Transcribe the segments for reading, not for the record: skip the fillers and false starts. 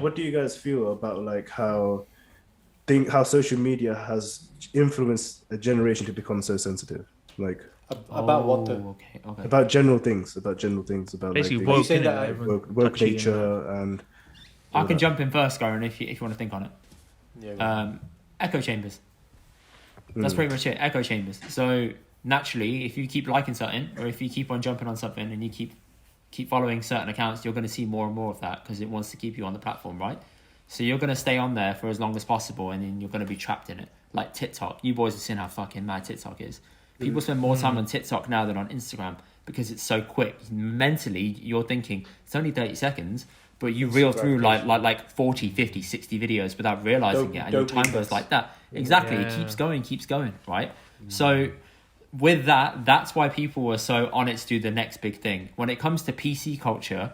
What do you guys feel about like how social media has influenced a generation to become so sensitive? Like About what the? Okay, okay. about general things, about like Basically things Are you woke, saying innit? that? Like everyone woke touchy and that. nature and I all can that. jump in first, Garen, if you want to think on it. Yeah. Go on. Echo chambers. That's pretty much it. Echo chambers. So naturally, if you keep liking something, or if you keep on jumping on something, and you keep following certain accounts, you're going to see more and more of that because it wants to keep you on the platform, right? So you're going to stay on there for as long as possible, and then you're going to be trapped in it. Like TikTok. You boys have seen how fucking mad TikTok is. People spend more time on TikTok now than on Instagram because it's so quick. Mentally, you're thinking, it's only 30 seconds, but you reel through like 40, 50, 60 videos without realizing it, and your time goes like that. Exactly. It keeps going, right? So with that, that's why people are so on it to do the next big thing. When it comes to PC culture,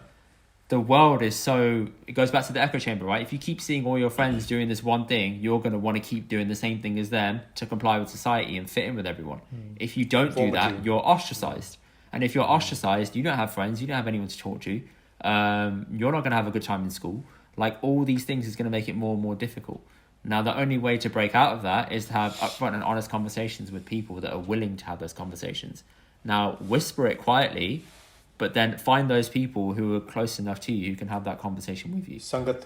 the world is so, it goes back to the echo chamber, right? If you keep seeing all your friends doing this one thing, you're going to want to keep doing the same thing as them to comply with society and fit in with everyone. If you don't do that, you're ostracized. And if you're ostracized, you don't have friends, you don't have anyone to talk to. You're not going to have a good time in school. Like, all these things is going to make it more and more difficult. Now, the only way to break out of that is to have upfront and honest conversations with people that are willing to have those conversations. Now, whisper it quietly, but then find those people who are close enough to you who can have that conversation with you. Sangat.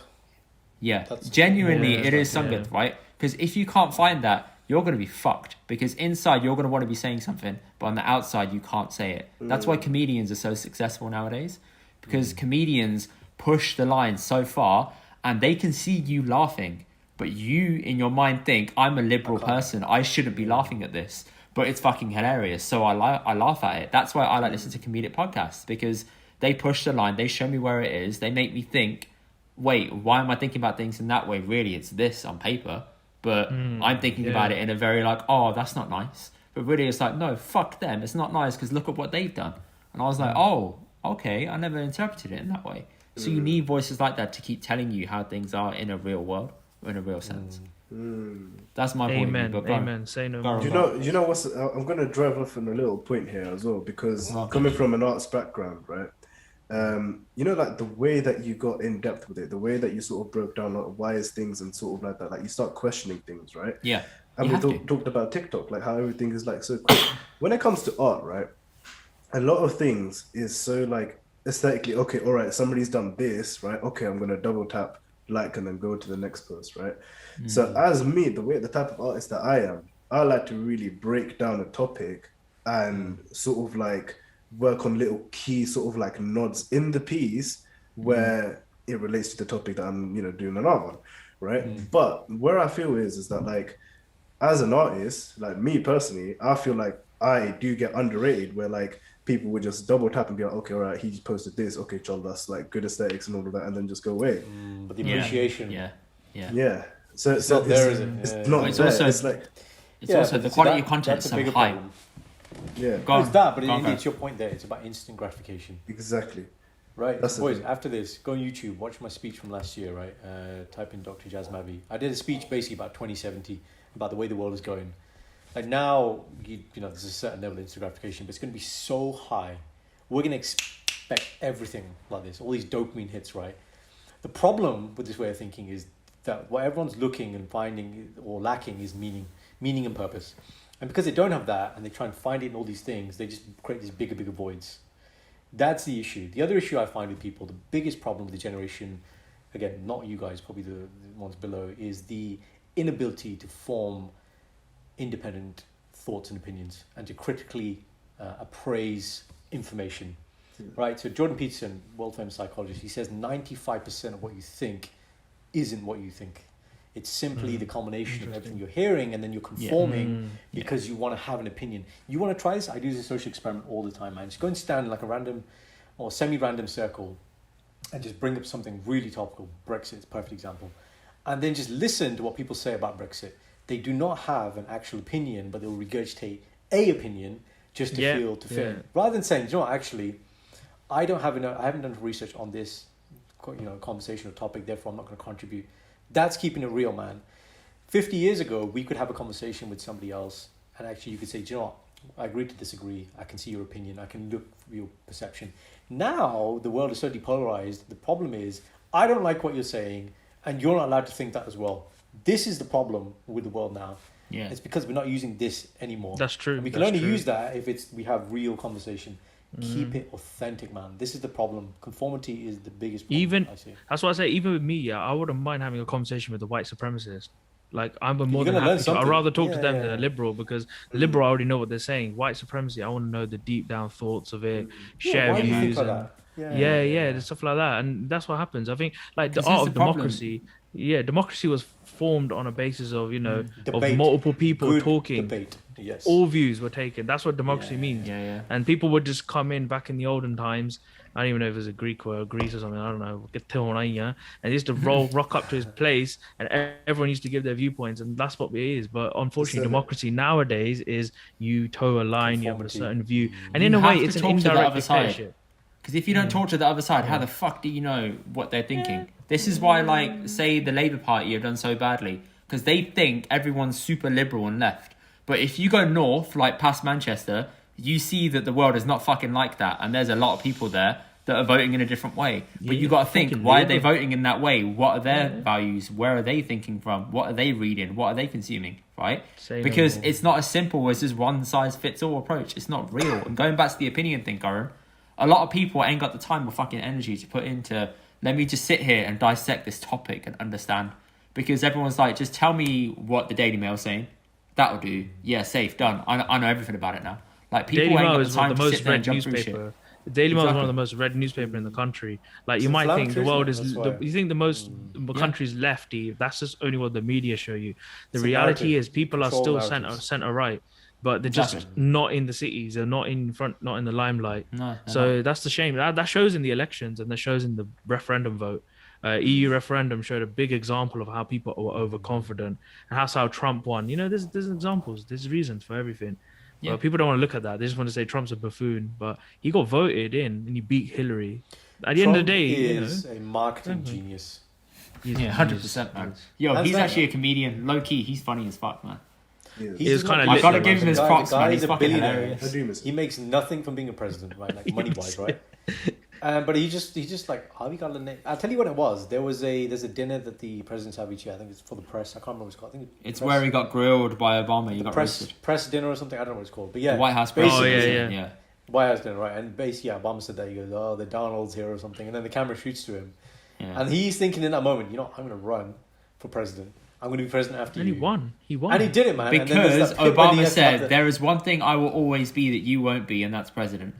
Yeah, That's genuinely, more it is stuff, Sangat, right? Because if you can't find that, you're going to be fucked. Because inside, you're going to want to be saying something, but on the outside, you can't say it. That's why comedians are so successful nowadays. Because comedians push the line so far, and they can see you laughing, but you, in your mind, think, I'm a liberal person, I shouldn't be laughing at this. But it's fucking hilarious, so I laugh at it. That's why I like listening to comedic podcasts, because they push the line, they show me where it is, they make me think, wait, why am I thinking about things in that way? Really, it's this on paper, but I'm thinking about it in a very like, oh, that's not nice. But really, it's like, no, fuck them, it's not nice because look at what they've done. And I was like, oh, okay, I never interpreted it in that way. So you need voices like that to keep telling you how things are in a real world, or in a real sense. That's my point of view. Amen. But go on. Amen. Say no Go on. more. You know what's I'm gonna drive off on a little point here as well, because coming from an arts background, right? You know, like the way that you got in depth with it, the way that you sort of broke down like why is things and sort of like that, like you start questioning things, right? Yeah. And we talked about TikTok, like how everything is like so quick. When it comes to art, right? A lot of things is so like aesthetically, okay, all right, somebody's done this, right? Okay, I'm gonna double tap like and then go to the next post, right? So as me, the type of artist that I am, I like to really break down a topic and sort of like work on little key sort of like nods in the piece where it relates to the topic that I'm, you know, doing an art on, right? But where I feel is that like as an artist, like me personally, I feel like I do get underrated where like people would just double tap and be like, okay, all right, he just posted this, okay, John, that's like good aesthetics and all of that, and then just go away. But the appreciation. Yeah. So It's not there, is it? It's not It's there. also- It's like It's also the quality of content is that's a so bigger high. problem. yeah, Go on. It's that, but Go on, it's your point there. It's about instant gratification, exactly. right? That's the Boys, thing. after this, go on YouTube, watch my speech from last year, right? Type in Dr. Jazz Mavi. I did a speech basically about 2070, about the way the world is going. Like now, you know, there's a certain level of instant gratification, but it's going to be so high. We're going to expect everything like this, all these dopamine hits, right? The problem with this way of thinking is that what everyone's looking and finding or lacking is meaning and purpose. And because they don't have that and they try and find it in all these things, they just create these bigger voids. That's the issue. The other issue I find with people, the biggest problem with the generation, again, not you guys, probably the ones below, is the inability to form independent thoughts and opinions and to critically appraise information. Right? So Jordan Peterson, world-famous psychologist, he says 95% of what you think isn't what you think. It's simply the culmination of everything you're hearing, and then you're conforming because you want to have an opinion. You want to try this? I do this social experiment all the time, man. Just go and stand in like a random or semi-random circle and just bring up something really topical. Brexit is a perfect example. And then just listen to what people say about Brexit. They do not have an actual opinion, but they'll regurgitate a opinion just to feel to fit in. Rather than saying, you know what, actually, I haven't done research on this, you know, conversation or topic, therefore I'm not going to contribute. That's keeping it real, man. 50 years ago, we could have a conversation with somebody else, and actually you could say, do you know what, I agree to disagree. I can see your opinion. I can look for your perception. Now, the world is so depolarized. The problem is, I don't like what you're saying, and you're not allowed to think that as well. This is the problem with the world now. Yeah. It's because we're not using this anymore. That's true. And we can That's only true. use that if we have real conversation. Keep it authentic, man. This is the problem. Conformity is the biggest problem, I see. That's why I say, even with me, yeah, I wouldn't mind having a conversation with a white supremacist. Like, I'm more You're than gonna learn happy to. I'd something. rather talk to them Yeah. than a liberal, because liberal, I already know what they're saying. White supremacy, I want to know the deep down thoughts of it, share why do you think views. like And, that? yeah, stuff like that. And that's what happens. I think, like, the 'Cause art here's of the problem. democracy, democracy was formed on a basis of, of Debate. multiple people Good talking. debate. Yes. All views were taken. That's what democracy Yeah. means. Yeah. And people would just come in back in the olden times. I don't even know if it was a Greek or Greece or something. I don't know. And they used to rock up to his place, and everyone used to give their viewpoints, and that's what it is. But unfortunately, democracy nowadays is you toe a line, you have a Conformity. certain view, and You in a have way, to it's an talk to the indirect other side. dictatorship. Because if you don't talk to the other side, how the fuck do you know what they're thinking? This is why, like, say the Labour Party have done so badly. Because they think everyone's super liberal and left. But if you go north, like past Manchester, you see that the world is not fucking like that. And there's a lot of people there that are voting in a different way. But you got to think, why are they voting in that way? What are their values? Where are they thinking from? What are they reading? What are they consuming? Right? Because it's not as simple as just one size fits all approach. It's not real. And going back to the opinion thing, Goran, a lot of people ain't got the time or fucking energy to put into, let me just sit here and dissect this topic and understand. Because everyone's like, just tell me what the Daily Mail's saying. That'll do. Yeah, safe, done. I know everything about it now. Like, people Daily ain't Mail got is the one time of the to most sit there and read jump through shit. newspaper. The Daily Mail is one Exactly. of the most read newspaper in the country. Like, you It's might think the inflammatory, world isn't is, it? That's why. you think the most country's lefty. That's just only what the media show you. The It's a reality narrative. is people are Control still narratives. center right, but they're just Exactly. not in the cities. They're not in front, not in the limelight. No, So that's the shame. That shows in the elections, and that shows in the referendum vote. EU referendum showed a big example of how people were overconfident, and that's how Trump won. There's examples, there's reasons for everything. Yeah. But people don't want to look at that. They just want to say Trump's a buffoon, but he got voted in and he beat Hillary. At the end of the day, He is a marketing genius. Yeah, 100%, man. Yo, That's he's that, actually a comedian. Low key, he's funny as fuck, man. It was kinda not- lit, I gotta though, give him his The props, guy man. is He's a fucking billionaire. hilarious. I do miss He it. makes nothing from being a president, right? Like money wise, right? But he just like, how we got the name? I'll tell you what it was. There's a dinner that the presidents have each year. I think it's for the press. I can't remember what it's called. I think It's press- where he got grilled by Obama. You got press roasted. press dinner or something. I don't know what it's called. But yeah, The White House basically- president. yeah. White House dinner, right? And basically, yeah, Obama said that. He goes, "Oh, the Donald's here or something," and then the camera shoots to him, Yeah. and he's thinking in that moment, I'm going to run for president. I'm going to be president after and you. he won. And he did it, man. And then there's Because that bit when he Obama has to have said, the- there is one thing I will always be that you won't be, and that's president.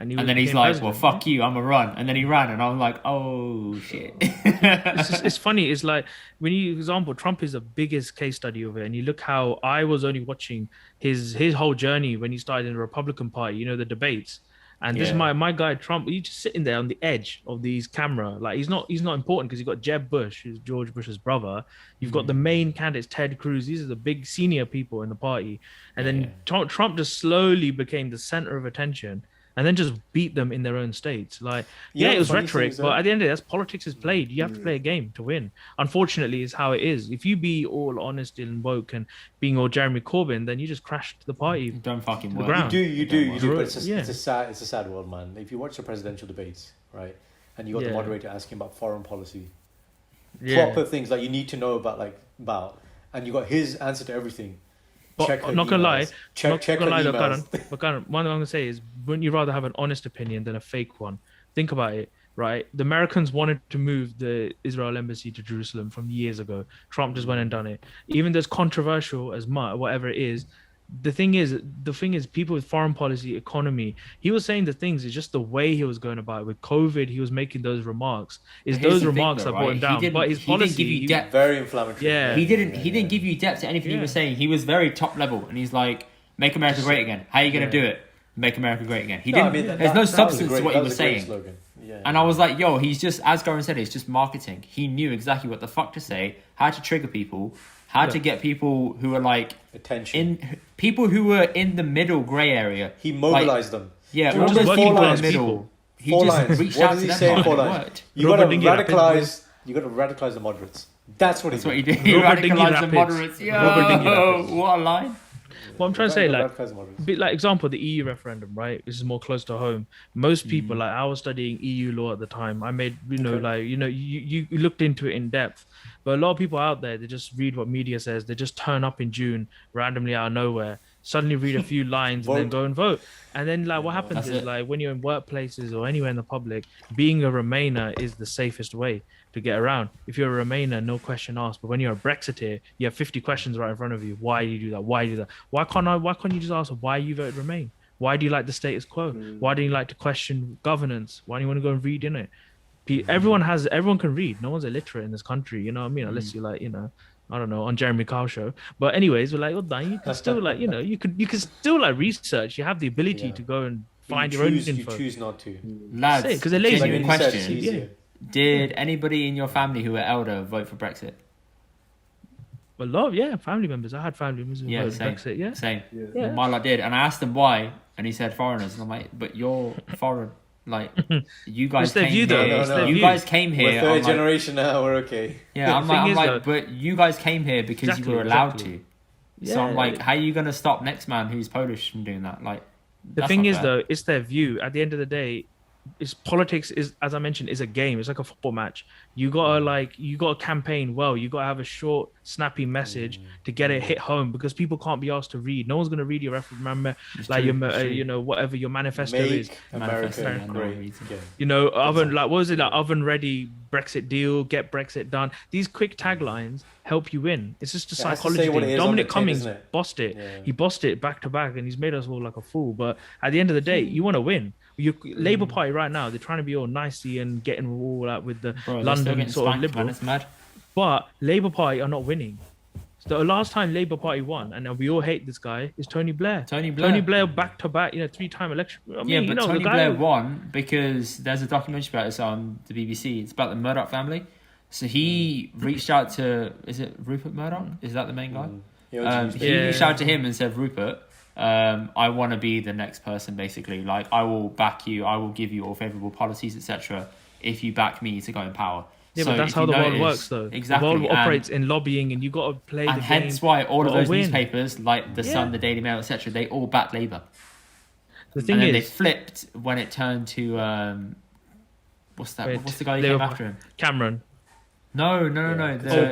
And And then he's like, well, fuck you, I'm a run. And then he ran, and I'm like, oh, shit. It's funny. It's like when you, for example, Trump is the biggest case study of it, and you look how I was only watching his whole journey when he started in the Republican Party. The debates, and this is Yeah. my guy Trump. He's just sitting there on the edge of these camera, like he's not important because you've got Jeb Bush, who's George Bush's brother. You've got the main candidates, Ted Cruz. These are the big senior people in the party, and then Trump just slowly became the center of attention. And then just beat them in their own states. Like, Yeah, it was funny rhetoric, things, but at the end of it, that's politics is played. You have to play a game to win. Unfortunately, is how it is. If you be all honest and woke and being all Jeremy Corbyn, then you just crashed the party. Don't fucking The work. ground. You do, but it's Yeah. a sad world, man. If you watch the presidential debates, right, and you got the Yeah. moderator asking about foreign policy, Yeah. proper things that you need to know about, and you got his answer to everything. But Check her I'm not gonna lie. emails. Check her though, emails. Karan. But Karan, one thing I'm gonna say is, wouldn't you rather have an honest opinion than a fake one? Think about it, right? The Americans wanted to move the Israel embassy to Jerusalem from years ago. Trump just went and done it. Even though it's controversial as much, whatever it is. The thing is, people with foreign policy, economy. He was saying the things. It's just the way he was going about it. With COVID, he was making those remarks. It's Here's those the thing, remarks though, that brought him right? down. He didn't- But his he didn't policy, give you depth. Very inflammatory. Yeah. He didn't give you depth to anything he was saying. He was very top level, and he's like, make America great again. How are you going to do it? Make America great again. He didn't. There's no substance to what he was saying. Slogan. Yeah. And I was like, yo, he's just, as Goran said, it's just marketing. He knew exactly what the fuck to say, how to trigger people, how to get people who are like attention. people who were in the middle grey area. He mobilized them. Yeah, Do you all remember those working people in class the middle. people? He Four just lines. reached What out does to he them say in and four it lines? worked. You got to Robert Dingy rapping. radicalize. You got to radicalize the moderates. That's what That's he what he did. did. He Robert Dingy radicalized the Rapids. moderates. Robert Dingy Yo, Rapids. what a line. What I'm trying to Don't say, go like, bad first models. bit like example, the EU referendum, right? This is more close to home. Most people, Mm. like I was studying EU law at the time. I made, Okay. like, you looked into it in depth. But a lot of people out there, they just read what media says. They just turn up in June randomly out of nowhere, suddenly read a few lines and then Vote. go and vote. And then like what Yeah. happens That's is it. like when you're in workplaces or anywhere in the public, being a Remainer is the safest way to get around. If you're a Remainer, no question asked. But when you're a Brexiteer, you have 50 questions right in front of you. Why do you do that? Why do you do that? Why can't you just ask why you voted Remain? Why do you like the status quo? Why do you like to question governance? Why do you want to go and read in it? Everyone can read. No one's illiterate in this country. You know what I mean? Unless you like, I don't know, on Jeremy Kyle show. But anyways, we're like, oh, Dan, you can still like, you can still like research. You have the ability Yeah. to go and But find you your own choose, info. You choose not to. Lads, Say it, 'cause they're lazy. genuine Like you said, question. it's easier. Did anybody in your family who were elder vote for Brexit? A lot, yeah, family members. I had family members who Yeah, voted same. Brexit. Yeah, Same. Yeah. Yeah. My lad did, and I asked him why, and he said foreigners, and I'm like, but you're foreign. Like, you guys It's their came view, though. here. It's their You view. guys came here. We're I'm third like, generation now. We're okay. yeah, I'm The like, thing is, though- but you guys came here because Exactly, you were allowed exactly. to. So I'm Yeah. like, how are you gonna stop next man who's Polish from doing that? Like, The that's thing not is, fair. though, it's their view. At the end of the day, it's politics. Is as I mentioned, is a game. It's like a football match. You gotta campaign well. You gotta have a short, snappy message to get it hit home because people can't be asked to read. No one's gonna read your remember It's like true, your it's true. whatever your manifesto is. Make Manifesto, America yeah, no one great reads it. again. Oven like what was it like oven ready Brexit deal, get Brexit done. These quick taglines help you win. It's just a It has to psychology say what it thing. is on Dominic the tin, Cummings isn't it? bossed it. Yeah. He bossed it back to back, and he's made us all like a fool. But at the end of the day, you want to win. Labour Party right now, they're trying to be all nicey and getting all out with the Bro, they're still London getting sort of spanked, liberal. man. It's mad. But Labour Party are not winning. So the last time Labour Party won, and we all hate this guy, is Tony Blair. Tony Blair. Tony Blair back to back, 3-time election. I mean, Yeah, but the Tony guy Blair won because there's a documentary about this on the BBC. It's about the Murdoch family. So he reached out to, is it Rupert Murdoch? Is that the main guy? Yeah, He reached out to him and said, Rupert, I want to be the next person, basically. Like, I will back you. I will give you all favourable policies, etc. if you back me to go in power. Yeah, So but that's if how you the world notice- works, though. Exactly. The world operates in lobbying, and you got to play the and game. hence why all of gotta those win. newspapers, like The Yeah. Sun, The Daily Mail, etc., they all backed Labour. The And thing then they is, flipped when it turned to what's that? Wait, What's the guy who they came were- after him? Cameron. No. The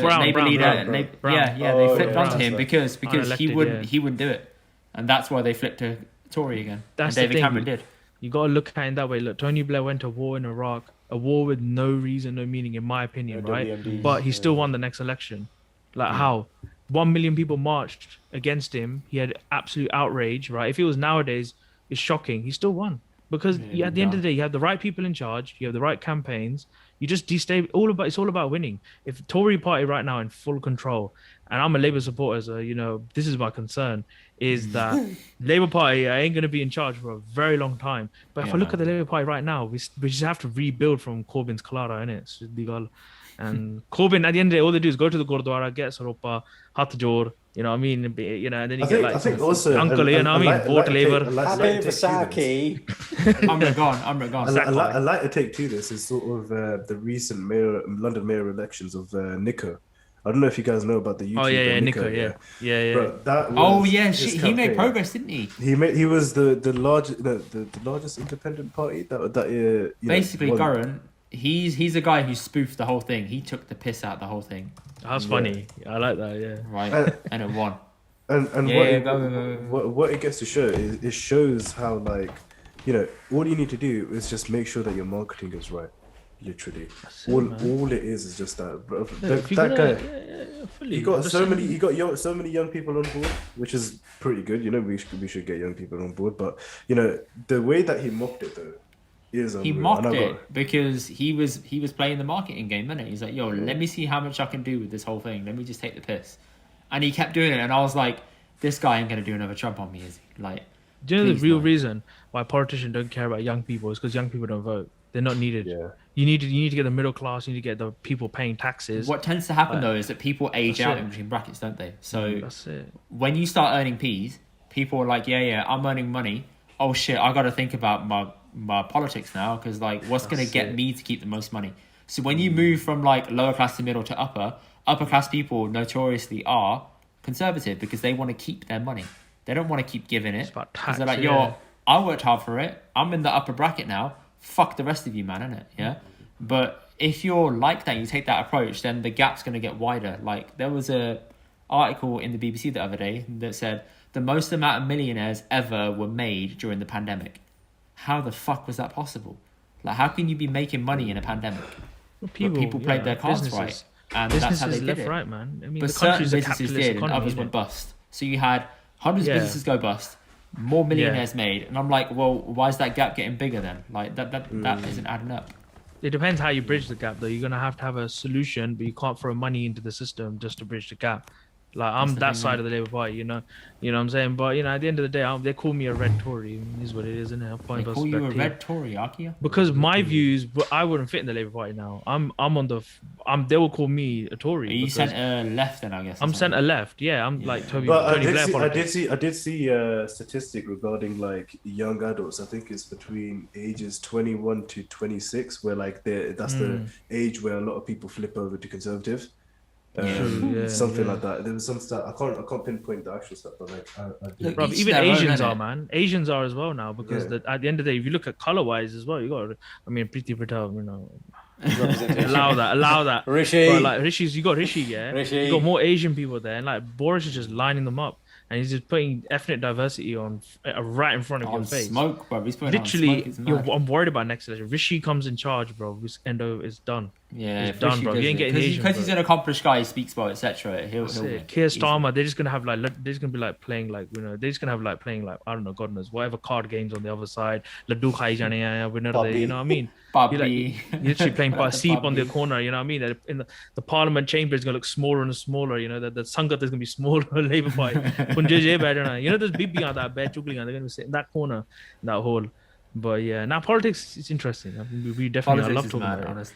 Brown, Labour Brown, leader. Brown, Brown. Yeah, Oh, they flipped yeah, onto him Brown. because he Unelected, wouldn't yeah. he wouldn't do it, and that's why they flipped to Tory again. That's and the David thing. Cameron did. You got to look at it in that way. Look, Tony Blair went to war in Iraq, a war with no reason, no meaning, in my opinion, Yeah, right? WMDs, But he still yeah. won the next election. Like how? 1 million people marched against him. He had absolute outrage, right? If it was nowadays, it's shocking. He still won because Yeah, at the end of the day, you have the right people in charge. You have the right campaigns. You just destabilize. It's all about winning. If Tory party right now in full control, and I'm a Labour supporter, so this is my concern, is that Labour Party ain't going to be in charge for a very long time. But if Yeah, I look man. at the Labour Party right now, we just have to rebuild from Corbyn's Clara, innit? And Corbyn, at the end of the day, all they do is go to the Gurdwara, get Saropa, Hath Jor, you know what I mean? And then you get like I think also Uncle, you know what I mean? Vote Labour. Happy Vasaki. I'm gone. I like to take to this is sort of the recent London mayor elections of Nico. I don't know if you guys know about the YouTuber. Oh yeah, Nico, yeah. Bro, that Oh was yeah, his he made campaign. progress, didn't he? He was the largest independent party that Basically, won. Gurren, he's a guy who spoofed the whole thing. He took the piss out of the whole thing, That's funny. I like that, yeah. right? And it won. And Yeah, what it gets to show is it shows how all you need to do is just make sure that your marketing is right. Literally, all it is just that. Bro, that guy, he got so many young people on board, which is pretty good. We should get young people on board, but the way that he mocked it though is He unreal. mocked And I it got- because he was playing the marketing game, wasn't he? He's like, yo, let me see how much I can do with this whole thing. Let me just take the piss. And he kept doing it, and I was like, this guy ain't gonna do another Trump on me, is he? Like, Do you know the please real no. reason why politicians don't care about young people is because young people don't vote. They're not needed. Yeah. You need to get the middle class. You need to get the people paying taxes. what tends to happen Like, though is that people age that's out it. in between brackets, don't they? So That's it. when you start earning P's, people are like, yeah, I'm earning money. Oh shit, I got to think about my politics now because like, what's going to That's get it. me to keep the most money? So when you move from like lower class to middle to upper class people notoriously are conservative because they want to keep their money. They don't want to keep giving it. It's about Because they're tax, like, yeah. yo, I worked hard for it. I'm in the upper bracket now. Fuck the rest of you, man, innit? Yeah. But if you're like that, you take that approach, then the gap's going to get wider. Like, there was a article in the BBC the other day that said the most amount of millionaires ever were made during the pandemic. How the fuck was that possible? Like, how can you be making money in a pandemic? Well, People played their cards right, and that's how they did left, it. right, man. I mean, But the certain country's a businesses capitalist did, and economy. others innit? went bust. So you had hundreds Yeah. of businesses go bust, more millionaires made, and I'm like, well, why is that gap getting bigger then? Like that isn't adding up. It depends how you bridge the gap, though. You're gonna have a solution, but you can't throw money into the system just to bridge the gap. Like I'm the that thing, side innit? of the Labour Party, you know what I'm saying. But at the end of the day, they call me a red Tory. It is what it is, isn't it? They call you a red Tory, Akia? because my views, I wouldn't fit in the Labour Party now. I'm on the, they will call me a Tory. Are you because centre left then, I guess? I'm centre left. Yeah, I'm like Tony But Blair I politics. did see a statistic regarding like young adults. I think it's between ages 21 to 26, where like that's the age where a lot of people flip over to conservative. Something like that. There was some stat. I can't pinpoint the actual stat, but like I did. Look, Bruv, each even their own, Asians innit? are, man. Asians are as well now because Yeah. at the end of the day, if you look at color wise as well, you got. I mean, Priti Patel, Representation. allow that. Rishi. But like you got Rishi, yeah. Rishi. You got more Asian people there, and like Boris is just lining them up, and he's just putting ethnic diversity on right in front of your On face. smoke, bro. He's putting Literally, on smoke. It's mad. I'm worried about next election. Rishi comes in charge, bro. This Endo is done. Yeah, It's done, bro. You ain't getting Asian, because he's bro. an accomplished guy. He speaks well, etc. He'll That's win. it. Keir Easy. Starmer, they're just gonna have like they're just gonna be like playing like they're just gonna have like playing like I don't know, God knows whatever card games on the other side. Laddu khai jane aaya, winner Bobby. you know what I mean? Bobby. You're literally playing seep on the Bobby. corner, you know what I mean? That in the Parliament chamber is gonna look smaller and smaller. You know that the Sangat is gonna be smaller. Labour Party, Punjab je baithna. You know those bibiyan that bed chukliyan, they're gonna sit in that corner, in that hole. But yeah, now politics is interesting. I mean, we definitely I Politics love is talking mad, about it. honestly.